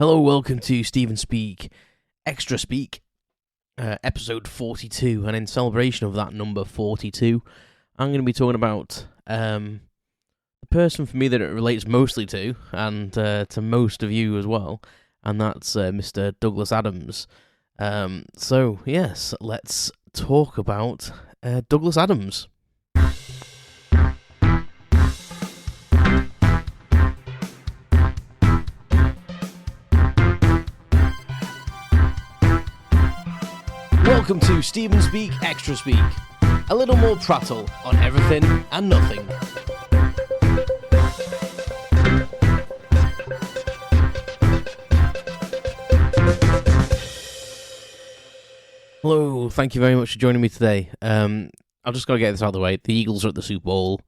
Hello, welcome to Stephen Speak, Extra Speak, episode 42, and in celebration of that number 42, I'm going to be talking about the person for me that it relates mostly to, and to most of you as well, and that's Mr. Douglas Adams. So, yes, let's talk about Douglas Adams. Welcome to Stephen Speak, Extra Speak. A little more prattle on everything and nothing. Hello, thank you very much for joining me today. I've just got to get this out of the way. The Eagles are at the Super Bowl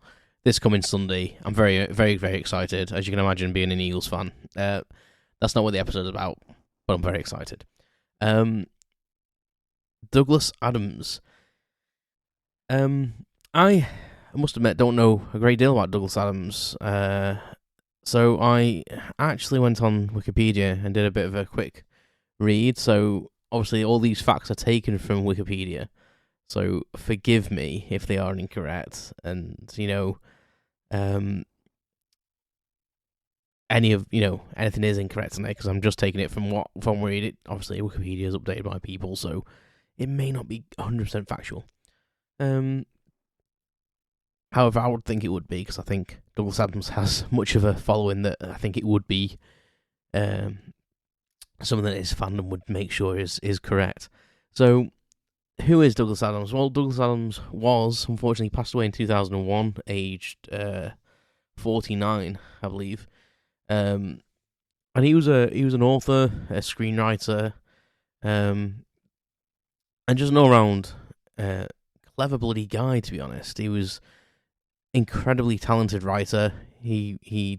this coming Sunday. I'm very, very, very excited, as you can imagine, being an Eagles fan. That's not what the episode's about, but I'm very excited. Douglas Adams. I must admit, don't know a great deal about Douglas Adams. So I actually went on Wikipedia and did a bit of a quick read. So obviously all these facts are taken from Wikipedia. So forgive me if they are incorrect. And, anything is incorrect tonight because I'm just taking it from read it. Obviously Wikipedia is updated by people, so it may not be 100% factual. However, I would think it would be, because I think Douglas Adams has much of a following that I think it would be something that his fandom would make sure is correct. So, who is Douglas Adams? Well, Douglas Adams was, unfortunately, passed away in 2001, aged 49, I believe. And he was an author, a screenwriter, and just an all-round clever bloody guy, to be honest. He was incredibly talented writer. He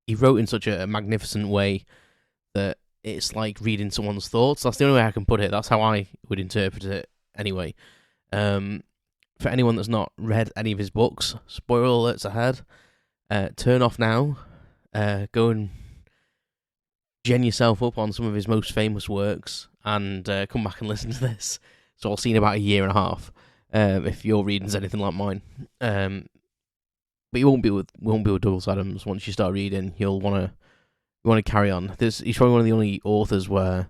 wrote in such a magnificent way that it's like reading someone's thoughts. That's the only way I can put it. That's how I would interpret it anyway. For anyone that's not read any of his books, spoiler alerts ahead, turn off now. Go and gen yourself up on some of his most famous works and come back and listen to this. So I'll see in about a year and a half if your reading's anything like mine. But you won't be with Douglas Adams. Once you start reading, you'll want to carry on. He's probably one of the only authors where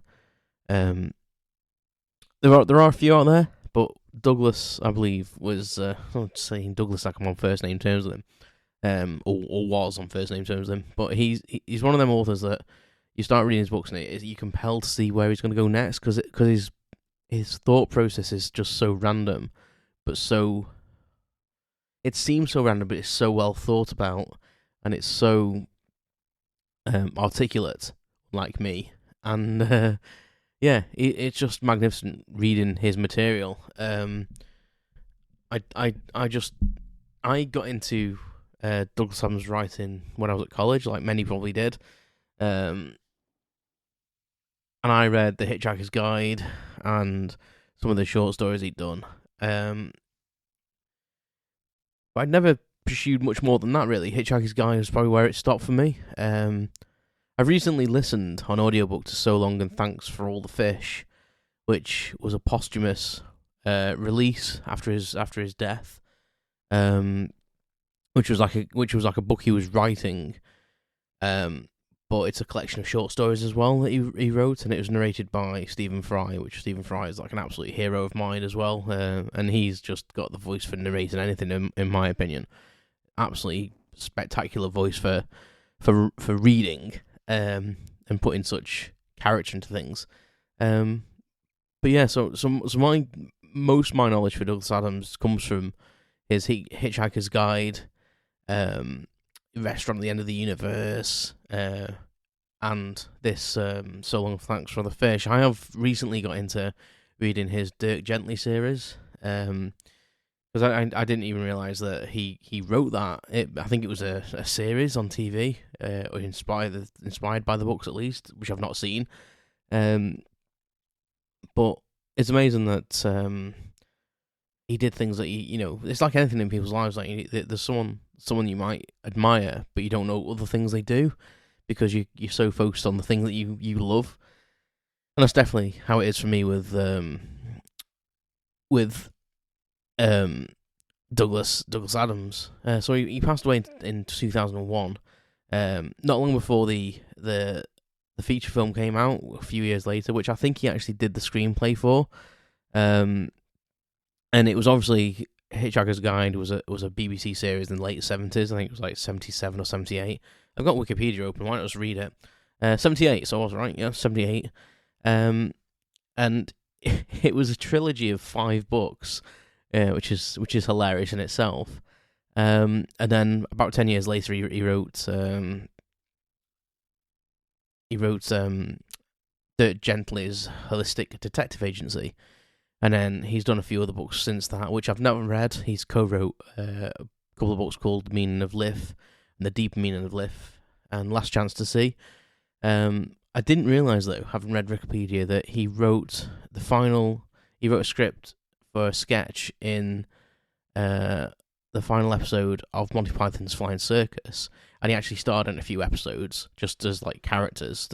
there are a few out there, but Douglas, I believe, was I'm saying Douglas like I'm on first name terms with him, or was on first name terms with him. But he's one of them authors that you start reading his books and you're compelled to see where he's going to go next, because his thought process is just so random, but so... It seems so random, but it's so well thought about, and it's so articulate, like me. And, it's just magnificent reading his material. I got into Douglas Adams' writing when I was at college, like many probably did. And I read The Hitchhiker's Guide and some of the short stories he'd done. But I'd never pursued much more than that, really. Hitchhiker's Guide was probably where it stopped for me. I've recently listened on audiobook to So Long and Thanks for All the Fish, which was a posthumous release after his death, which was like a book he was writing. But it's a collection of short stories as well that he wrote, and it was narrated by Stephen Fry, which Stephen Fry is like an absolute hero of mine as well, and he's just got the voice for narrating anything, in my opinion. Absolutely spectacular voice for reading, and putting such character into things. But yeah, so my knowledge for Douglas Adams comes from his Hitchhiker's Guide, Restaurant at the End of the Universe, and this So Long Thanks for the Fish. I have recently got into reading his Dirk Gently series, because I didn't even realise that he wrote that. I think it was a series on TV, or inspired by the books at least, which I've not seen. But it's amazing that he did things that it's like anything in people's lives. Like there's someone you might admire, but you don't know other things they do, because you're so focused on the thing that you love, and that's definitely how it is for me with Douglas Adams. So he passed away in 2001. Not long before the feature film came out, a few years later, which I think he actually did the screenplay for. And it was obviously Hitchhiker's Guide was a BBC series in the late 70s. I think it was like 77 or 78. I've got Wikipedia open. Why not just read it? 78. So I was right. Yeah, 78. And it was a trilogy of 5 books, which is hilarious in itself. And then about 10 years later, he wrote Dirk Gently's Holistic Detective Agency, and then he's done a few other books since that, which I've never read. He's co-wrote a couple of books called The Meaning of Life and The Deep Meaning of Life and Last Chance to See. I didn't realise, though, having read Wikipedia, that he wrote a script for a sketch in the final episode of Monty Python's Flying Circus, and he actually starred in a few episodes just as like characters,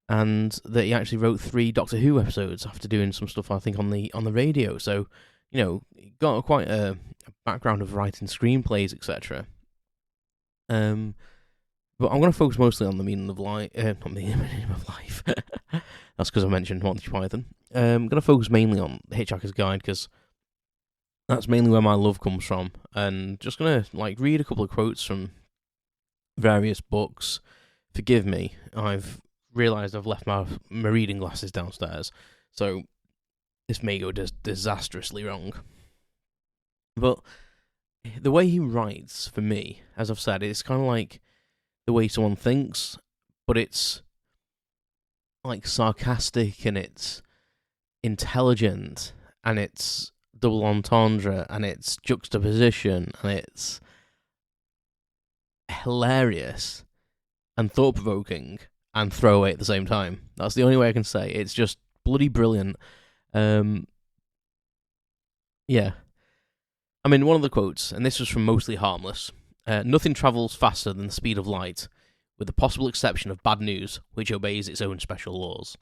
and that he actually wrote 3 Doctor Who episodes after doing some stuff, I think, on the radio. So, he got quite a background of writing screenplays, etc. But I'm going to focus mostly on the meaning of life. Not the meaning of life. That's because I mentioned Monty Python. I'm going to focus mainly on Hitchhiker's Guide because that's mainly where my love comes from. And just going to read a couple of quotes from various books. Forgive me, I've realised I've left my reading glasses downstairs, so this may go disastrously wrong. But the way he writes, for me, as I've said, it's kind of like the way someone thinks, but it's like sarcastic and it's intelligent and it's double entendre and it's juxtaposition and it's hilarious and thought-provoking and throwaway at the same time. That's the only way I can say. It's just bloody brilliant. Yeah. I mean, one of the quotes, and this was from Mostly Harmless, nothing travels faster than the speed of light, with the possible exception of bad news, which obeys its own special laws.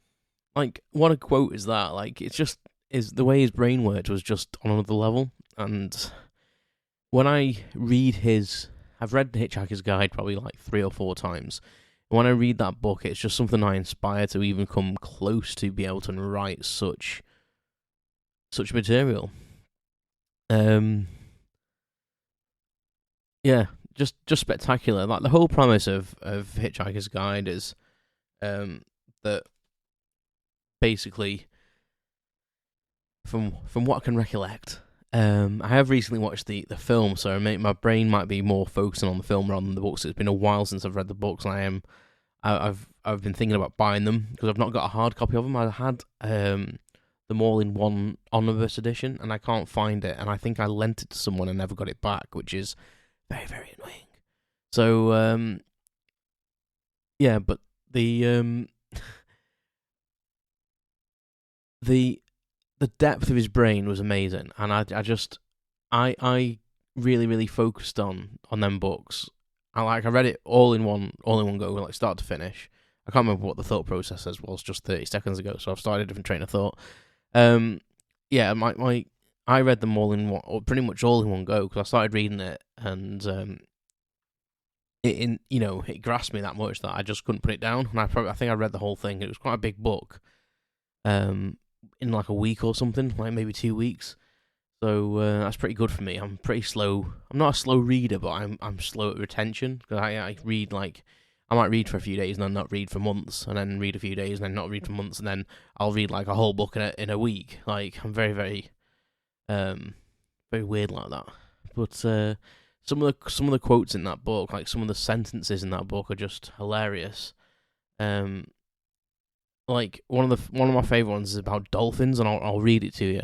Like, what a quote is that? Like, it's just, the way his brain worked was just on another level, and when I read I've read The Hitchhiker's Guide probably like 3 or 4 times. When I read that book, it's just something I inspire to even come close to be able to write such material. Yeah, just spectacular. Like, the whole premise of Hitchhiker's Guide is that basically, from what I can recollect, I have recently watched the film, so my brain might be more focusing on the film rather than the books. It's been a while since I've read the books, and I've been thinking about buying them because I've not got a hard copy of them. I had them all in one omnibus edition, and I can't find it, and I think I lent it to someone and never got it back, which is very, very annoying. So, yeah, but the depth of his brain was amazing, and I really, really focused on them books. I read it all in one go, like start to finish. I can't remember what the thought process was just 30 seconds ago, so I've started a different train of thought. Yeah, I read them all in one, or pretty much all in one go, because I started reading it, and it grasped me that much that I just couldn't put it down. And I think I read the whole thing. It was quite a big book, in like a week or something, like maybe 2 weeks. So that's pretty good for me. I'm pretty slow. I'm not a slow reader, but I'm slow at retention, because I read I might read for a few days and then not read for months, and then read a few days and then not read for months, and then I'll read like a whole book in a week. Like, I'm very, very, very weird like that. But some of the quotes in that book, like some of the sentences in that book, are just hilarious. Like one of my favorite ones is about dolphins, and I'll read it to you.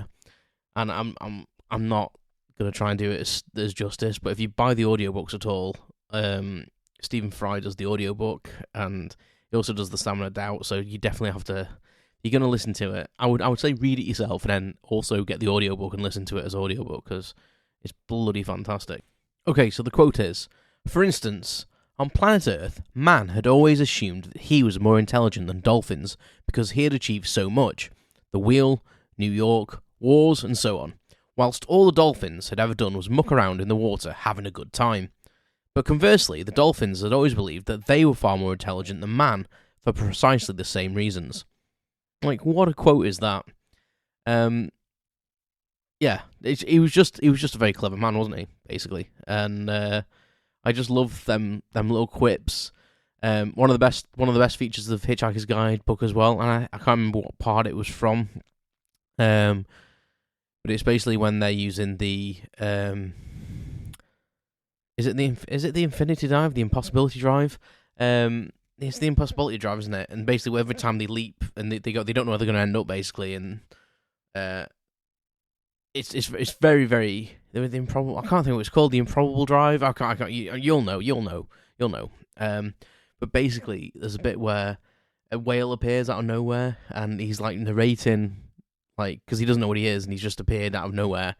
And I'm not gonna try and do it as justice, but if you buy the audiobooks at all, Stephen Fry does the audiobook, and he also does the Stamina Doubt, so you definitely have to, you're going to listen to it. I would say read it yourself, and then also get the audiobook and listen to it as audiobook, because it's bloody fantastic. Okay, so the quote is, for instance, On planet Earth, man had always assumed that he was more intelligent than dolphins because he had achieved so much. The wheel, New York, wars, and so on. Whilst all the dolphins had ever done was muck around in the water having a good time. But conversely, the dolphins had always believed that they were far more intelligent than man for precisely the same reasons. Like, what a quote is that? Yeah, he was just a very clever man, wasn't he? Basically, and I just love them little quips. One of the best features of Hitchhiker's Guide book as well, and I can't remember what part it was from. But it's basically when they're using the is it the Infinity Dive, the Impossibility Drive? It's the Impossibility Drive, isn't it? And basically, every time they leap and they don't know where they're going to end up, basically, and it's very, very the improbable. I can't think what it's called. The Improbable Drive. I can't. You'll know. But basically, there's a bit where a whale appears out of nowhere, and he's like narrating, like, because he doesn't know what he is, and he's just appeared out of nowhere,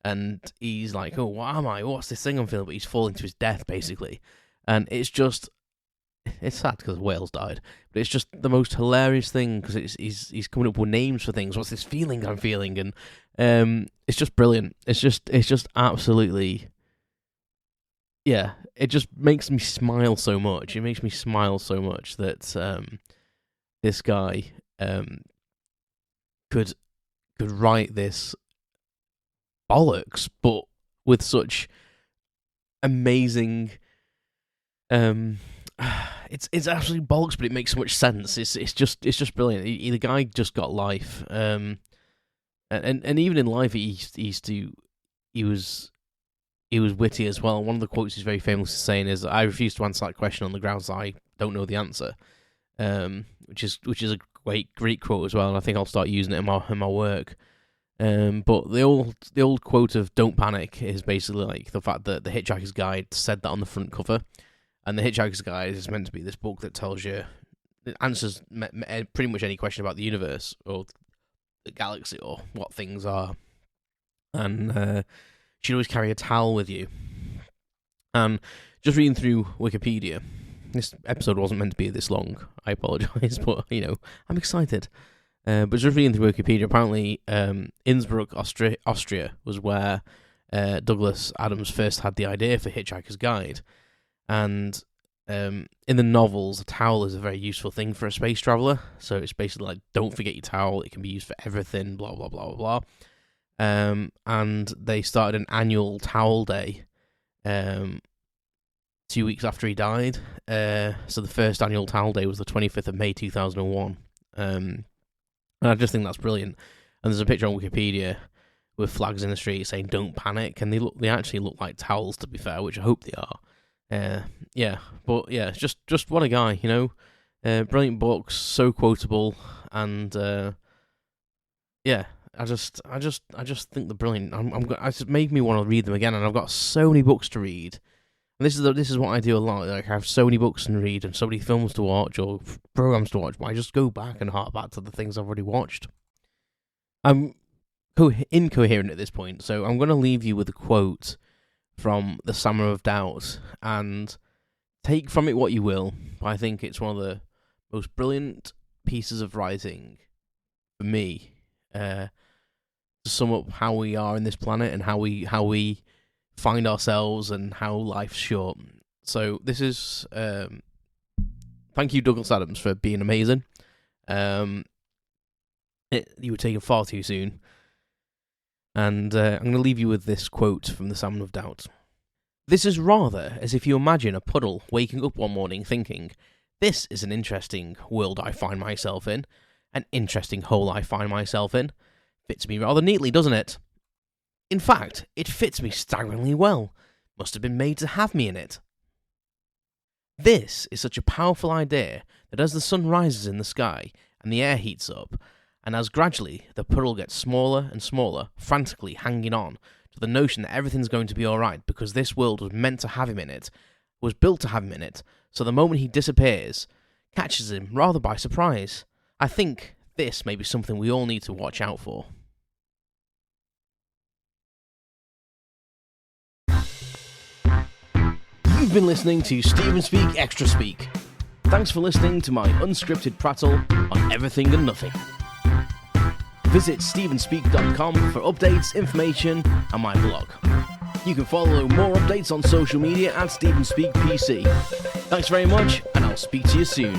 and he's like, "Oh, what am I? What's this thing I'm feeling?" But he's falling to his death, basically, and it's sad because whales died, but it's just the most hilarious thing because he's coming up with names for things. What's this feeling I'm feeling? And it's just brilliant. It's just absolutely, yeah. It just makes me smile so much. It makes me smile so much that this guy could write this bollocks, but with such amazing. It's absolutely bollocks, but it makes so much sense. It's just brilliant. The guy just got life. And even in life, he was witty as well. One of the quotes he's very famous for saying is, "I refuse to answer that question on the grounds that I don't know the answer," which is a great quote as well. And I think I'll start using it in my work. But the old quote of "Don't panic" is basically like the fact that the Hitchhiker's Guide said that on the front cover. And the Hitchhiker's Guide is meant to be this book that tells you, it answers pretty much any question about the universe or the galaxy or what things are. And you should always carry a towel with you. And just reading through Wikipedia, this episode wasn't meant to be this long. I apologise, but I'm excited. But just reading through Wikipedia, apparently Innsbruck, Austria, was where Douglas Adams first had the idea for Hitchhiker's Guide. And in the novels, a towel is a very useful thing for a space traveller. So it's basically like, don't forget your towel. It can be used for everything, blah, blah, blah, blah, blah. And they started an annual towel day 2 weeks after he died. So the first annual towel day was the 25th of May, 2001. And I just think that's brilliant. And there's a picture on Wikipedia with flags in the street saying, "Don't panic." And they actually look like towels, to be fair, which I hope they are. Just what a guy, brilliant books, so quotable, and I just think they're brilliant. It's made me want to read them again, and I've got so many books to read. And this is what I do a lot. Like, I have so many books to read and so many films to watch or programs to watch, but I just go back and hark back to the things I've already watched. I'm incoherent at this point, so I'm going to leave you with a quote from The Summer of Doubt, and take from it what you will, but I think it's one of the most brilliant pieces of writing for me to sum up how we are in this planet and how we find ourselves and how life's short. So this is thank you, Douglas Adams, for being amazing. You were taken far too soon. And I'm going to leave you with this quote from The Summer of Doubt. "This is rather as if you imagine a puddle waking up one morning thinking, 'This is an interesting world I find myself in, an interesting hole I find myself in. Fits me rather neatly, doesn't it? In fact, it fits me staggeringly well. Must have been made to have me in it.' This is such a powerful idea that as the sun rises in the sky and the air heats up, and as gradually the puddle gets smaller and smaller, frantically hanging on to the notion that everything's going to be alright because this world was meant to have him in it, was built to have him in it, so the moment he disappears, catches him rather by surprise. I think this may be something we all need to watch out for." You've been listening to Stephen Speak Extra Speak. Thanks for listening to my unscripted prattle on everything and nothing. Visit stephenspeak.com for updates, information, and my blog. You can follow more updates on social media at StephenSpeakPC. Thanks very much, and I'll speak to you soon.